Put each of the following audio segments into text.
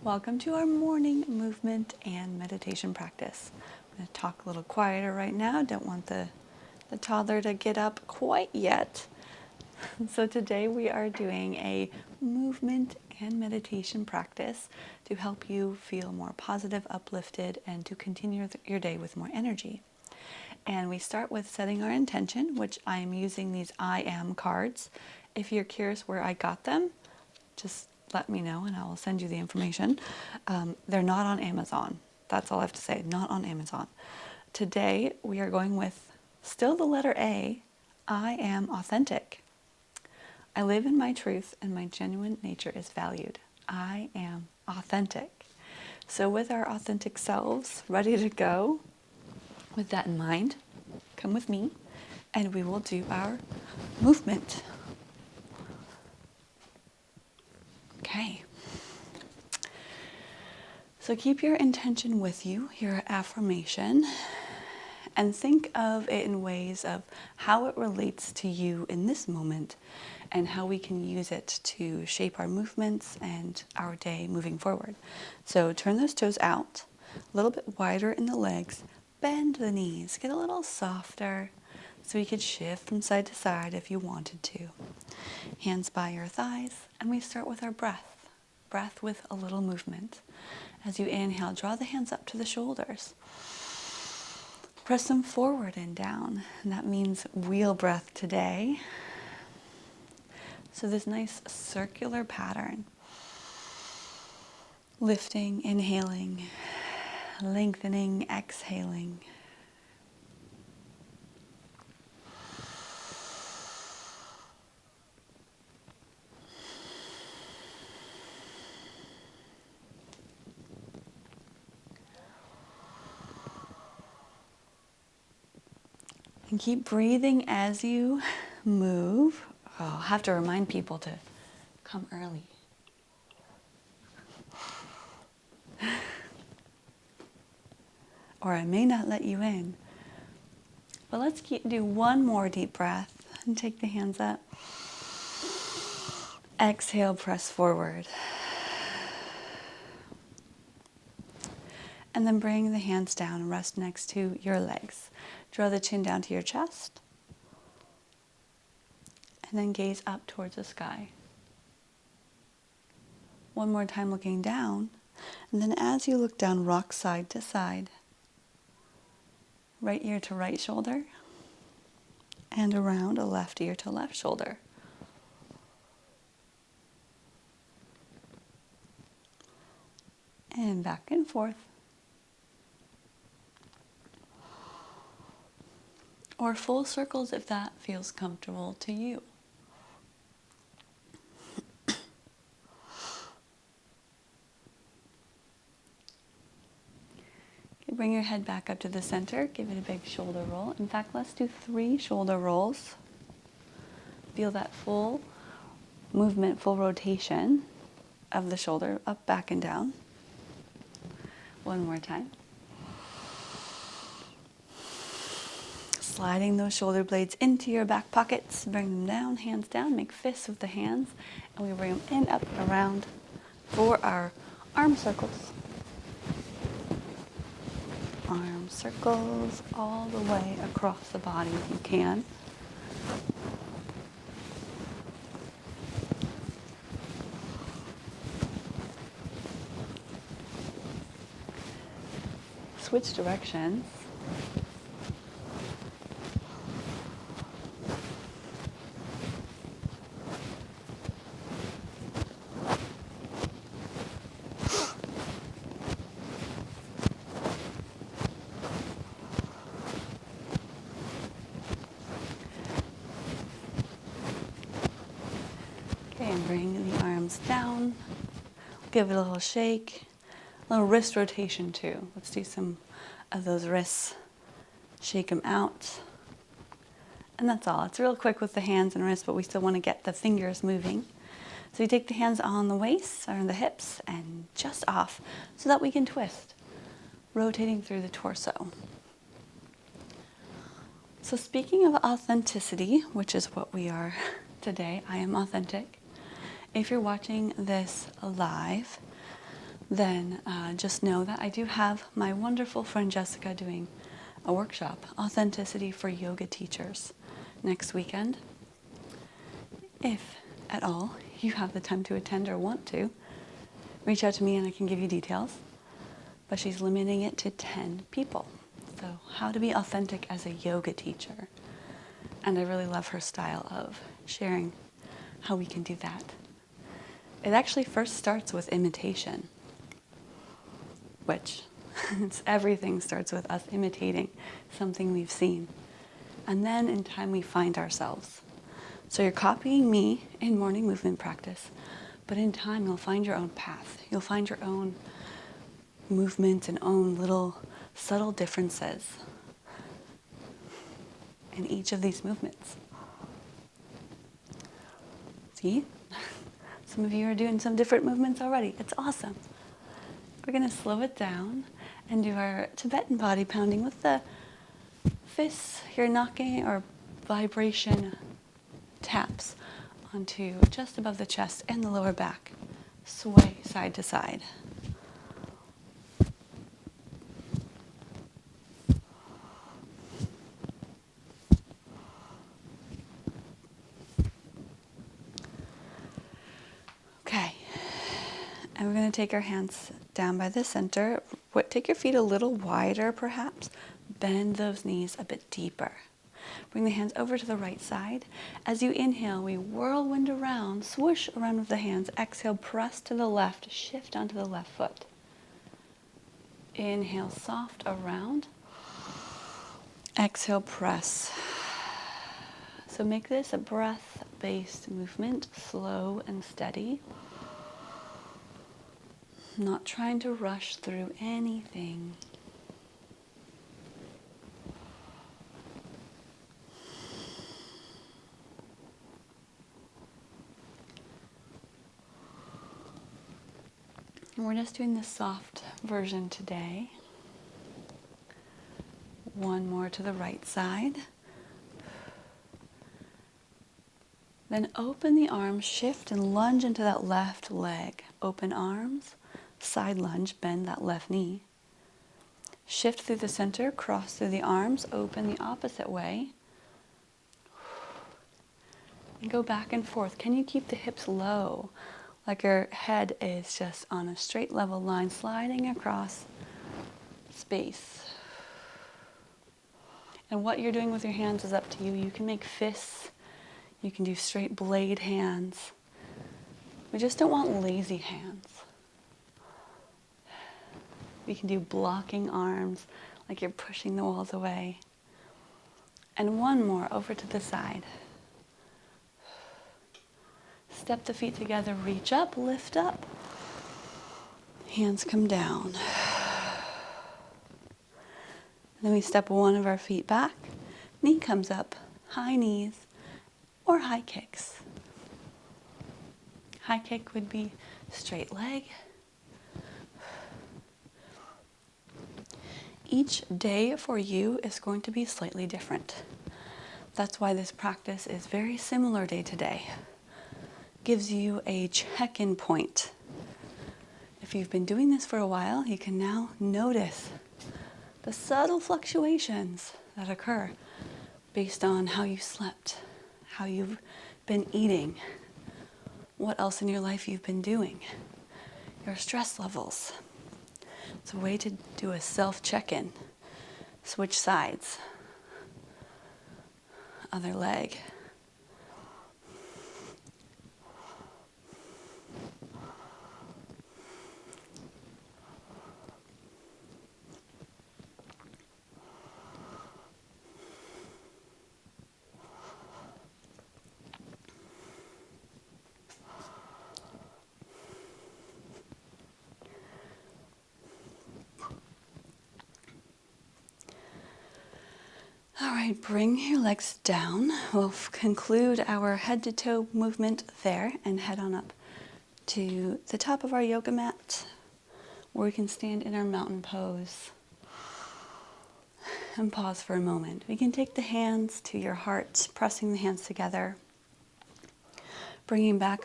Welcome to our morning movement and meditation practice. I'm going to talk a little quieter right now. Don't want the toddler to get up quite yet. So today we are doing a movement and meditation practice to help you feel more positive, uplifted, and to continue your day with more energy. And we start with setting our intention, which I am using these I am cards. If you're curious where I got them, just let me know and I will send you the information. They're not on Amazon. That's all I have to say, not on Amazon. Today we are going with still the letter A. I am authentic. I live in my truth and my genuine nature is valued. I am authentic. So with our authentic selves ready to go, with that in mind, come with me and we will do our movement. Okay. So keep your intention with you, your affirmation, and think of it in ways of how it relates to you in this moment and how we can use it to shape our movements and our day moving forward. So turn those toes out, a little bit wider in the legs, bend the knees, get a little softer so you could shift from side to side if you wanted to. Hands by your thighs, and we start with our breath. Breath with a little movement. As you inhale, draw the hands up to the shoulders. Press them forward and down, and that means wheel breath today. So this nice circular pattern. Lifting, inhaling, lengthening, exhaling. And keep breathing as you move. Oh, I'll have to remind people to come early. Or I may not let you in. But let's do one more deep breath and take the hands up. Exhale, press forward. And then bring the hands down and rest next to your legs. Draw the chin down to your chest. And then gaze up towards the sky. One more time looking down. And then as you look down, rock side to side. Right ear to right shoulder. And around a left ear to left shoulder. And back and forth. Or full circles if that feels comfortable to you. Okay, bring your head back up to the center. Give it a big shoulder roll. In fact, let's do 3 shoulder rolls. Feel that full movement, full rotation of the shoulder, up, back, and down. One more time. Sliding those shoulder blades into your back pockets. Bring them down, hands down. Make fists with the hands. And we bring them in, up, around for our arm circles. Arm circles all the way across the body if you can. Switch directions. Okay, and bring the arms down. Give it a little shake. A little wrist rotation too. Let's do some of those wrists. Shake them out. And that's all. It's real quick with the hands and wrists, but we still want to get the fingers moving. So you take the hands on the waist or the hips and just off so that we can twist, rotating through the torso. So speaking of authenticity, which is what we are today, I am authentic. If you're watching this live, then just know that I do have my wonderful friend Jessica doing a workshop, Authenticity for Yoga Teachers, next weekend. If at all you have the time to attend or want to, reach out to me and I can give you details. But she's limiting it to 10 people. So how to be authentic as a yoga teacher. And I really love her style of sharing how we can do that. It actually first starts with imitation, which everything starts with us imitating something we've seen. And then in time we find ourselves. So you're copying me in morning movement practice, but in time you'll find your own path. You'll find your own movements and own little subtle differences in each of these movements. See? Some of you are doing some different movements already. It's awesome. We're going to slow it down and do our Tibetan body pounding with the fists. You're knocking or vibration taps onto just above the chest and the lower back. Sway side to side. Okay, and we're going to take our hands down by the center. Take your feet a little wider, perhaps. Bend those knees a bit deeper. Bring the hands over to the right side. As you inhale, we whirlwind around, swoosh around with the hands. Exhale, press to the left, shift onto the left foot. Inhale, soft around. Exhale, press. So make this a breath-based movement, slow and steady. Not trying to rush through anything. And we're just doing the soft version today. One more to the right side. Then open the arms, shift and lunge into that left leg. Open arms, side lunge, bend that left knee. Shift through the center, cross through the arms, open the opposite way. And go back and forth. Can you keep the hips low? Like your head is just on a straight level line, sliding across space. And what you're doing with your hands is up to you. You can make fists. You can do straight blade hands. We just don't want lazy hands. We can do blocking arms, like you're pushing the walls away. And one more over to the side. Step the feet together, reach up, lift up. Hands come down. Then we step one of our feet back. Knee comes up, high knees or high kicks. High kick would be straight leg. Each day for you is going to be slightly different. That's why this practice is very similar day to day. Gives you a check-in point. If you've been doing this for a while, you can now notice the subtle fluctuations that occur based on how you slept, how you've been eating, what else in your life you've been doing, your stress levels. It's a way to do a self-check-in. Switch sides. Other leg. All right, bring your legs down. We'll conclude our head to toe movement there and head on up to the top of our yoga mat, where we can stand in our mountain pose and pause for a moment. We can take the hands to your heart, pressing the hands together, bringing back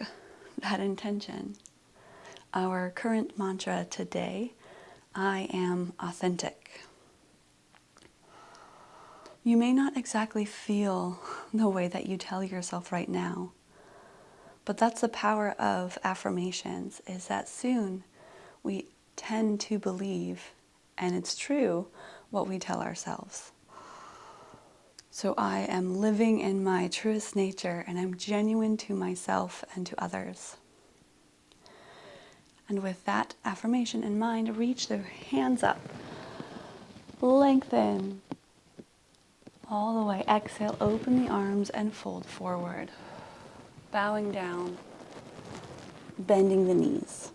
that intention Our current mantra today, I am authentic. You may not exactly feel the way that you tell yourself right now, but that's the power of affirmations, is that soon we tend to believe, and it's true, what we tell ourselves. So I am living in my truest nature, and I'm genuine to myself and to others. And with that affirmation in mind, reach the hands up. Lengthen all the way. Exhale, open the arms and fold forward. Bowing down, bending the knees.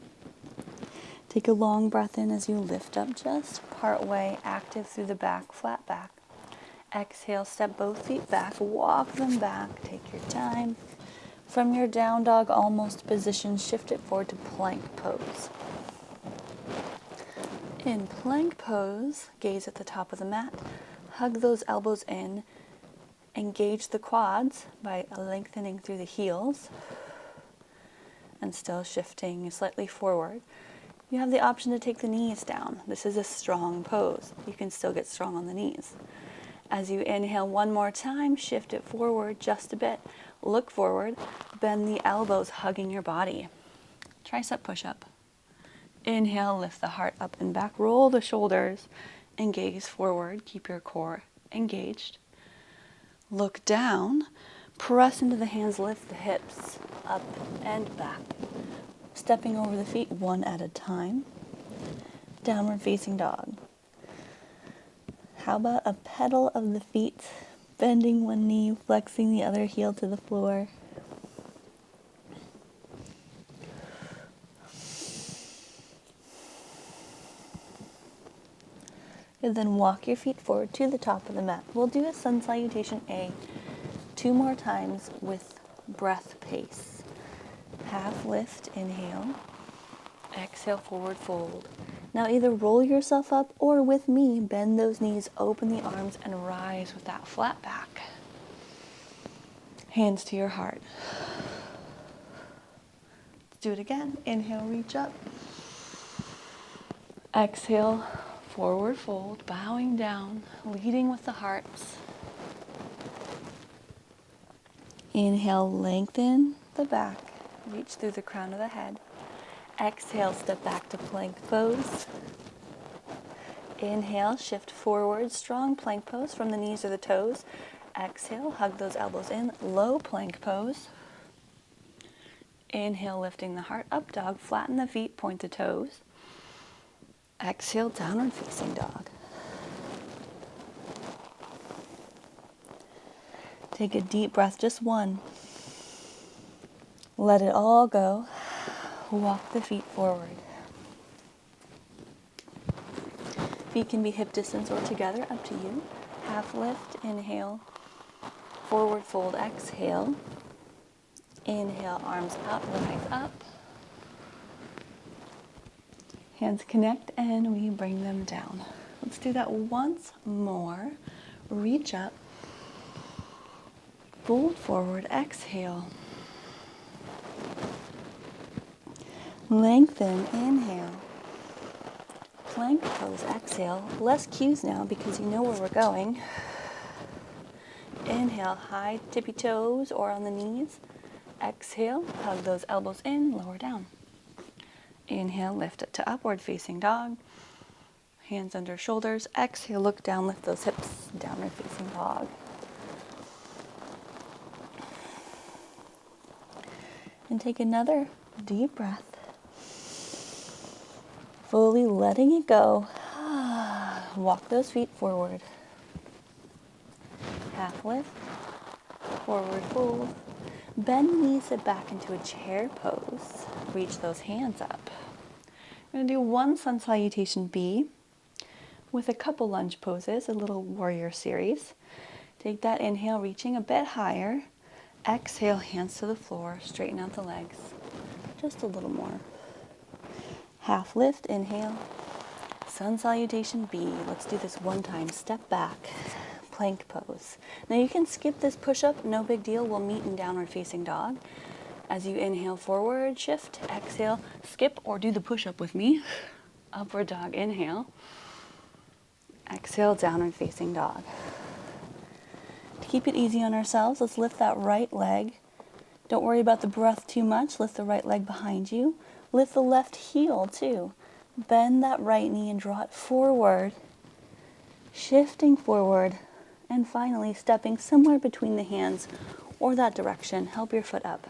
Take a long breath in as you lift up just part way, active through the back, flat back. Exhale, step both feet back, walk them back, take your time. From your down dog almost position, shift it forward to plank pose. In plank pose, gaze at the top of the mat, hug those elbows in, engage the quads by lengthening through the heels, and still shifting slightly forward. You have the option to take the knees down. This is a strong pose. You can still get strong on the knees. As you inhale one more time, shift it forward just a bit. Look forward, bend the elbows, hugging your body. Tricep push-up. Inhale, lift the heart up and back, roll the shoulders, and gaze forward. Keep your core engaged. Look down, press into the hands, lift the hips up and back. Stepping over the feet one at a time. Downward facing dog. How about a pedal of the feet, bending one knee, flexing the other heel to the floor. And then walk your feet forward to the top of the mat. We'll do a sun salutation A 2 more times with breath pace. Half lift, inhale. Exhale, forward fold. Now either roll yourself up or with me, bend those knees, open the arms, and rise with that flat back. Hands to your heart. Let's do it again. Inhale, reach up. Exhale, forward fold, bowing down, leading with the hearts. Inhale, lengthen the back, reach through the crown of the head. Exhale, step back to plank pose. Inhale, shift forward, strong plank pose from the knees or the toes. Exhale, hug those elbows in, low plank pose. Inhale, lifting the heart, up dog, flatten the feet, point the toes. Exhale, downward facing dog. Take a deep breath, just one. Let it all go. Walk the feet forward. Feet can be hip distance or together, up to you. Half lift, inhale. Forward fold, exhale. Inhale, arms up, rise up. Hands connect and we bring them down. Let's do that once more. Reach up. Fold forward, exhale. Lengthen, inhale. Plank pose, exhale. Less cues now because you know where we're going. Inhale, high tippy toes or on the knees. Exhale, hug those elbows in, lower down. Inhale, lift it to upward facing dog. Hands under shoulders. Exhale, look down, lift those hips, downward facing dog. And take another deep breath. Fully letting it go. Walk those feet forward. Half lift, forward fold. Bend the knees, sit back into a chair pose. Reach those hands up. We're going to do one sun salutation B with a couple lunge poses, a little warrior series. Take that inhale, reaching a bit higher. Exhale, hands to the floor, straighten out the legs. Just a little more. Half lift, inhale. Sun salutation B. Let's do this one time. Step back, plank pose. Now you can skip this push-up, no big deal. We'll meet in downward facing dog. As you inhale forward, shift, exhale, skip or do the push-up with me. Upward dog, inhale. Exhale, downward facing dog. To keep it easy on ourselves, let's lift that right leg. Don't worry about the breath too much. Lift the right leg behind you. Lift the left heel too. Bend that right knee and draw it forward. Shifting forward. And finally, stepping somewhere between the hands or that direction. Help your foot up.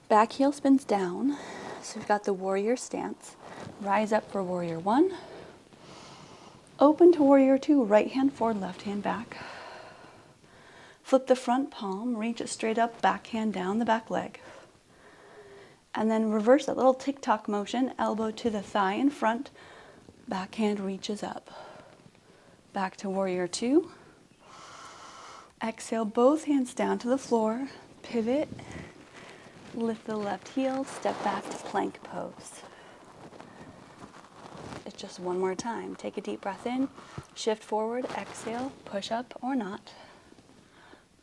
Back heel spins down. So we've got the warrior stance. Rise up for warrior one. Open to warrior two. Right hand forward, left hand back. Flip the front palm, reach it straight up, back hand down the back leg. And then reverse that little tick-tock motion, elbow to the thigh in front, back hand reaches up. Back to warrior two. Exhale, both hands down to the floor, pivot, lift the left heel, step back to plank pose. It's just one more time. Take a deep breath in, shift forward, exhale, push up or not.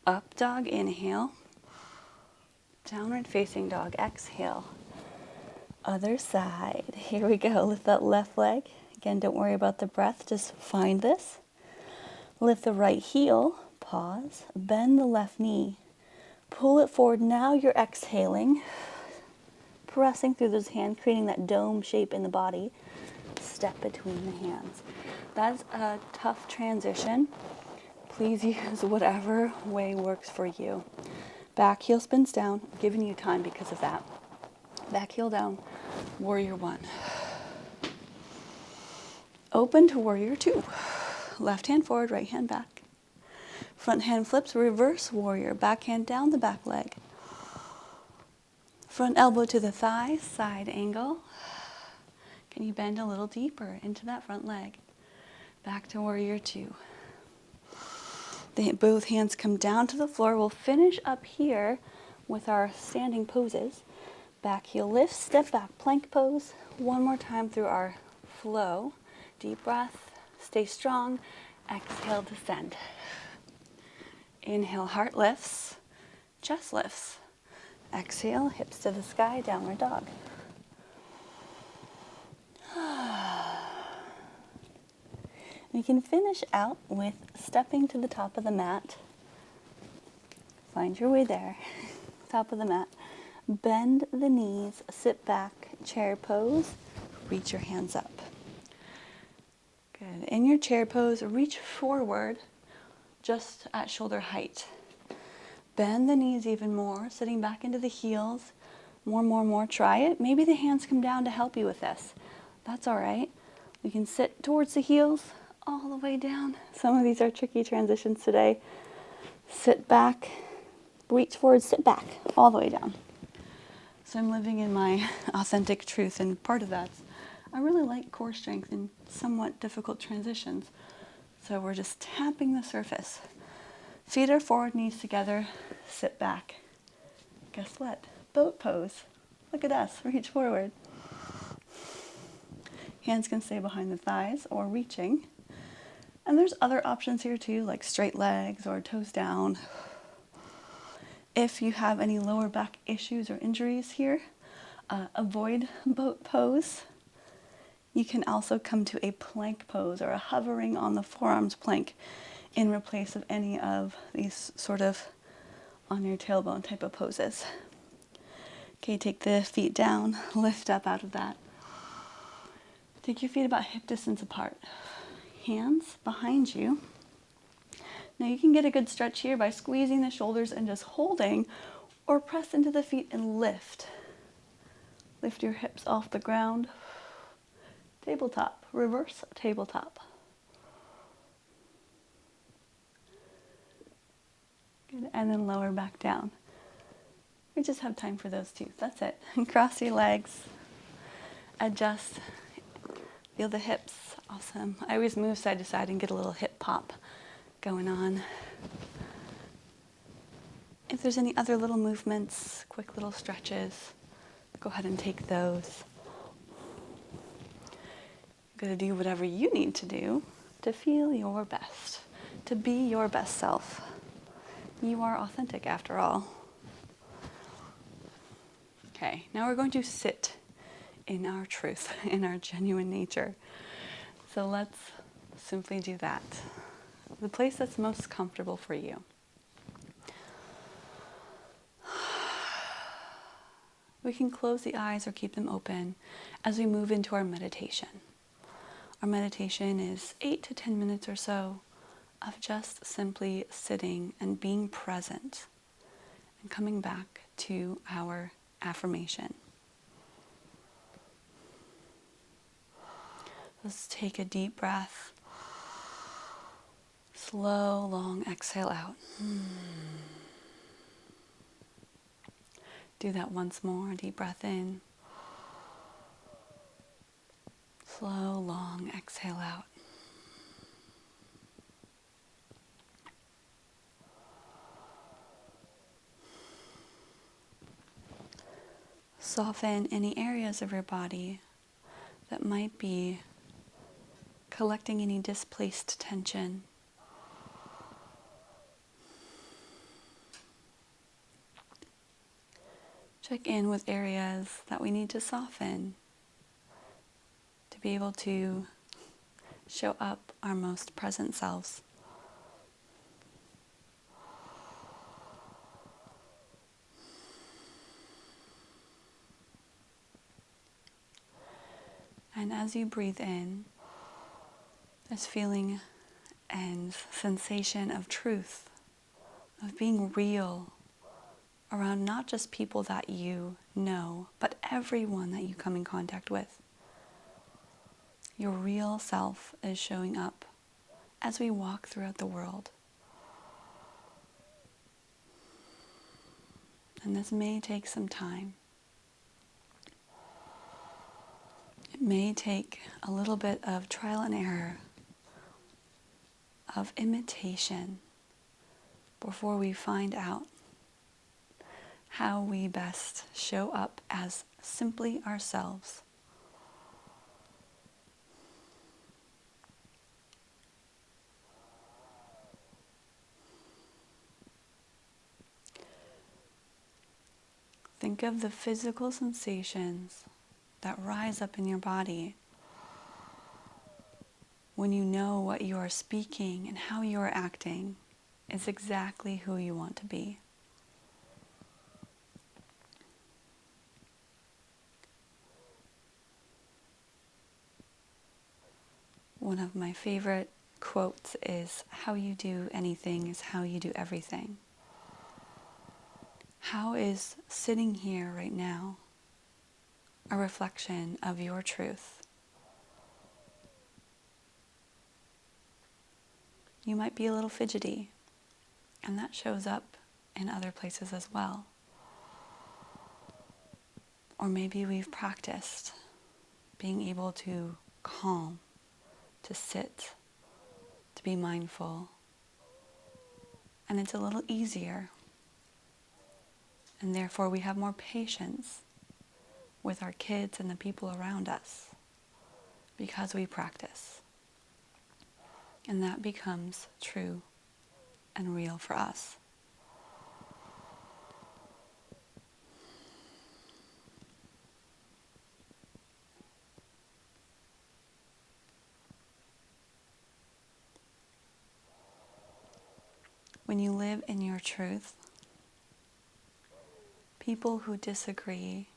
Up dog, inhale. Downward facing dog, exhale. Other side. Here we go. Lift that left leg. Again, don't worry about the breath. Just find this. Lift the right heel. Pause. Bend the left knee. Pull it forward. Now you're exhaling. Pressing through those hands, creating that dome shape in the body. Step between the hands. That's a tough transition. Please use whatever way works for you. Back heel spins down, I'm giving you time because of that. Back heel down, warrior one. Open to warrior two. Left hand forward, right hand back. Front hand flips, reverse warrior. Back hand down the back leg. Front elbow to the thigh, side angle. Can you bend a little deeper into that front leg? Back to warrior two. Both hands come down to the floor. We'll finish up here with our standing poses. Back heel lift, step back, plank pose. One more time through our flow. Deep breath, stay strong. Exhale, descend. Inhale, heart lifts, chest lifts. Exhale, hips to the sky, downward dog. We can finish out with stepping to the top of the mat. Find your way there. Top of the mat. Bend the knees, sit back, chair pose, reach your hands up. Good. In your chair pose, reach forward just at shoulder height. Bend the knees even more, sitting back into the heels. More. Try it. Maybe the hands come down to help you with this. That's all right. We can sit towards the heels, all the way down. Some of these are tricky transitions today. Sit back, reach forward, sit back, all the way down. So I'm living in my authentic truth, and part of that's I really like core strength in somewhat difficult transitions. So we're just tapping the surface. Feet are forward, knees together, sit back. Guess what? Boat pose. Look at us, reach forward. Hands can stay behind the thighs or reaching. And there's other options here too, like straight legs or toes down. If you have any lower back issues or injuries here, avoid boat pose. You can also come to a plank pose or a hovering on the forearms plank in replace of any of these sort of on your tailbone type of poses. Okay, take the feet down, lift up out of that. Take your feet about hip distance apart. Hands behind you. Now you can get a good stretch here by squeezing the shoulders and just holding, or press into the feet and lift. Lift your hips off the ground. Tabletop, reverse tabletop. Good, and then lower back down. We just have time for those two, that's it. And cross your legs, adjust. Feel the hips, awesome. I always move side to side and get a little hip pop going on. If there's any other little movements, quick little stretches, go ahead and take those. You're going to do whatever you need to do to feel your best, to be your best self. You are authentic after all. Okay, now we're going to sit in our truth, in our genuine nature. So let's simply do that. The place that's most comfortable for you. We can close the eyes or keep them open as we move into our meditation. Our meditation is 8 to 10 minutes or so of just simply sitting and being present and coming back to our affirmation. Let's take a deep breath. Slow, long exhale out. Do that once more. Deep breath in. Slow, long exhale out. Soften any areas of your body that might be collecting any displaced tension. Check in with areas that we need to soften to be able to show up our most present selves. And as you breathe in, this feeling and sensation of truth, of being real around not just people that you know, but everyone that you come in contact with. Your real self is showing up as we walk throughout the world. And this may take some time. It may take a little bit of trial and error, of imitation, before we find out how we best show up as simply ourselves. Think of the physical sensations that rise up in your body when you know what you are speaking and how you are acting is exactly who you want to be. One of my favorite quotes is, "How you do anything is how you do everything." How is sitting here right now a reflection of your truth? You might be a little fidgety, and that shows up in other places as well. Or maybe we've practiced being able to calm, to sit, to be mindful, and it's a little easier. And therefore we have more patience with our kids and the people around us because we practice. And that becomes true and real for us. When you live in your truth, people who disagree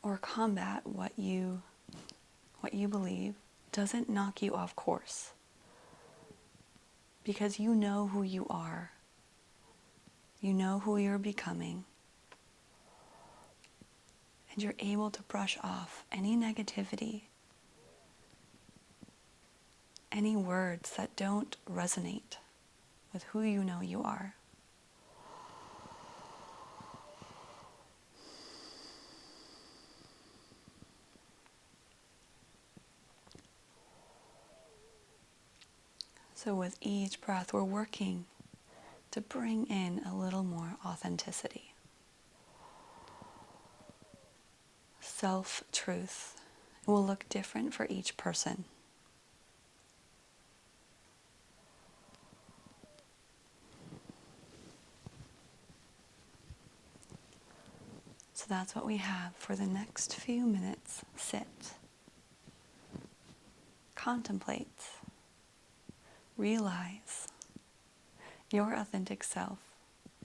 or combat what you believe doesn't knock you off course, because you know who you are. You know who you're becoming. And you're able to brush off any negativity, any words that don't resonate with who you know you are. So with each breath, we're working to bring in a little more authenticity. Self-truth will look different for each person. that's what we have for the next few minutes. Sit, contemplate, realize your authentic self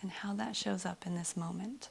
and how that shows up in this moment.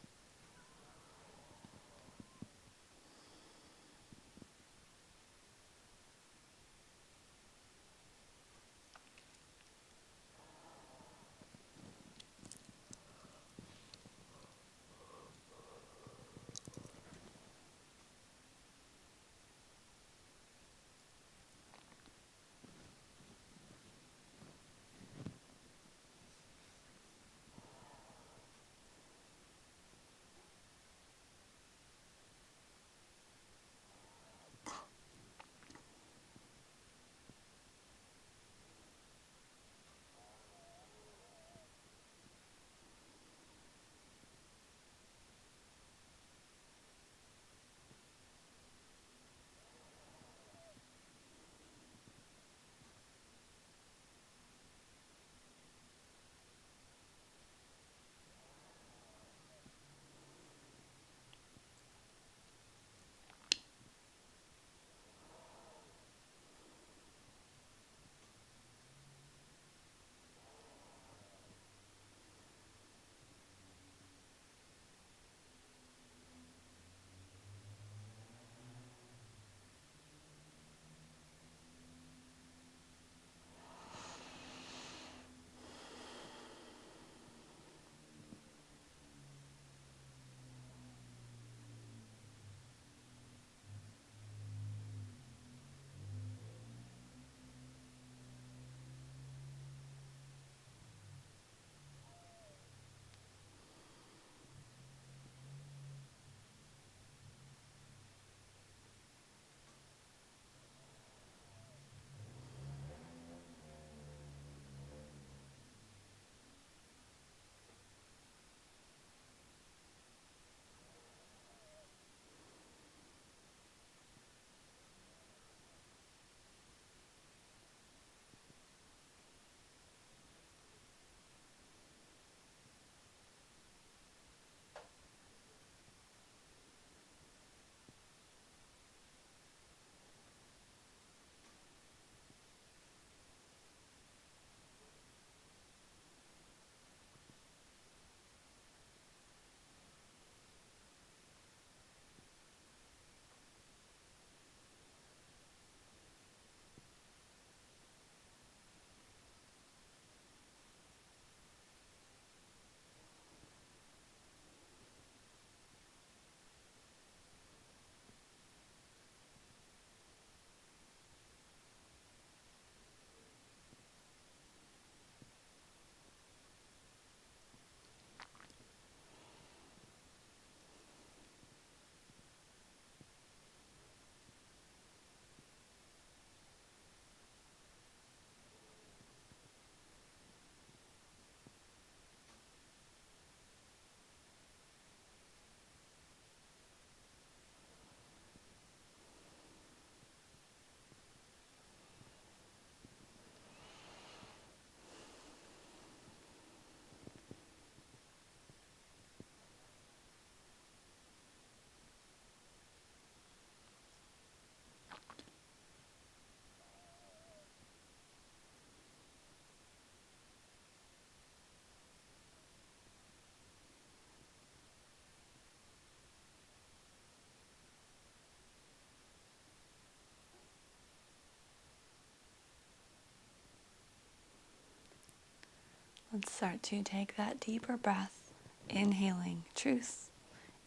Let's start to take that deeper breath, inhaling truth,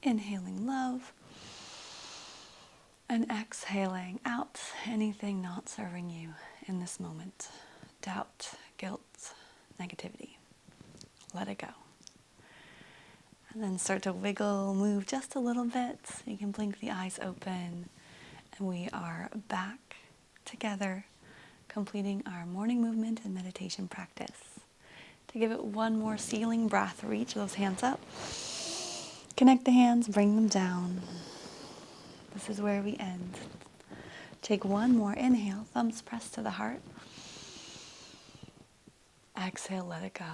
inhaling love, and exhaling out anything not serving you in this moment. Doubt, guilt, negativity. Let it go. And then start to wiggle, move just a little bit. You can blink the eyes open. And we are back together, completing our morning movement and meditation practice. To give it one more sealing breath, reach those hands up. Connect the hands, bring them down. This is where we end. Take one more inhale, thumbs pressed to the heart. Exhale, let it go.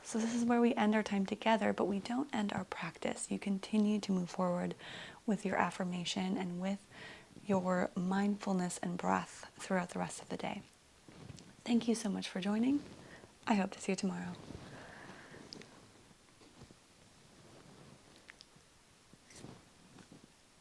So this is where we end our time together, but we don't end our practice. You continue to move forward with your affirmation and with your mindfulness and breath throughout the rest of the day. Thank you so much for joining. I hope to see you tomorrow.